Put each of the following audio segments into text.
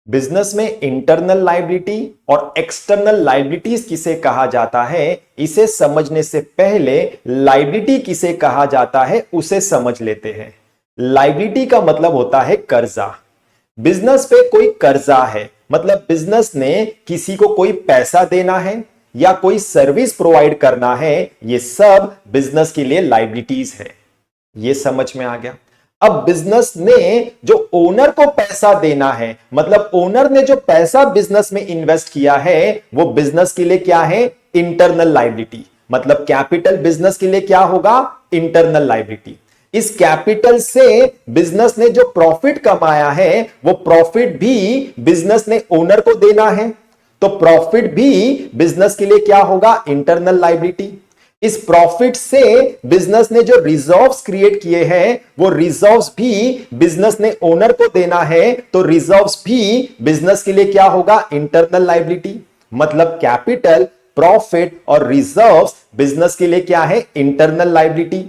Business में internal liability और external liabilities किसे कहा जाता है, इसे समझने से पहले लायबिलिटी किसे कहा जाता है उसे समझ लेते हैं। लायबिलिटी का मतलब होता है कर्जा। बिजनेस पे कोई कर्जा है, मतलब बिजनेस ने किसी को कोई पैसा देना है या कोई सर्विस प्रोवाइड करना है, ये सब बिजनेस के लिए लायबिलिटीज है। ये समझ में आ गया। अब बिजनेस ने जो ओनर को पैसा देना है, मतलब ओनर ने जो पैसा बिजनेस में इन्वेस्ट किया है, वो बिजनेस के लिए क्या है, इंटरनल लायबिलिटी। मतलब कैपिटल बिजनेस के लिए क्या होगा, इंटरनल लायबिलिटी। इस कैपिटल से बिजनेस ने जो प्रॉफिट कमाया है, वो प्रॉफिट भी बिजनेस ने ओनर को देना है, तो प्रॉफिट भी बिजनेस के लिए क्या होगा, इंटरनल लायबिलिटी। इस प्रॉफिट से बिजनेस ने जो रिजर्व्स क्रिएट किए हैं, वो रिजर्व्स भी बिजनेस ने ओनर को देना है, तो रिजर्व्स भी बिजनेस के लिए क्या होगा, इंटरनल लायबिलिटी। मतलब कैपिटल, प्रॉफिट और रिजर्व्स बिजनेस के लिए क्या है, इंटरनल लायबिलिटी।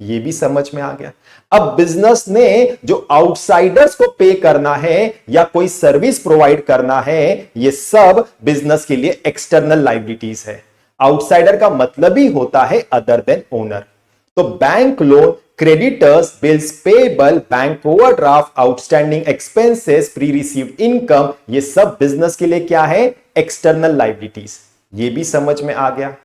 ये भी समझ में आ गया। अब बिजनेस ने जो आउटसाइडर्स को पे करना है या कोई सर्विस प्रोवाइड करना है, ये सब बिजनेस के लिए एक्सटर्नल लायबिलिटीज है। आउटसाइडर का मतलब ही होता है अदर देन ओनर। तो bank loan, creditors, bills payable, bank overdraft, outstanding expenses, pre received income, ये सब बिजनेस के लिए क्या है, एक्सटर्नल लायबिलिटीज। ये भी समझ में आ गया।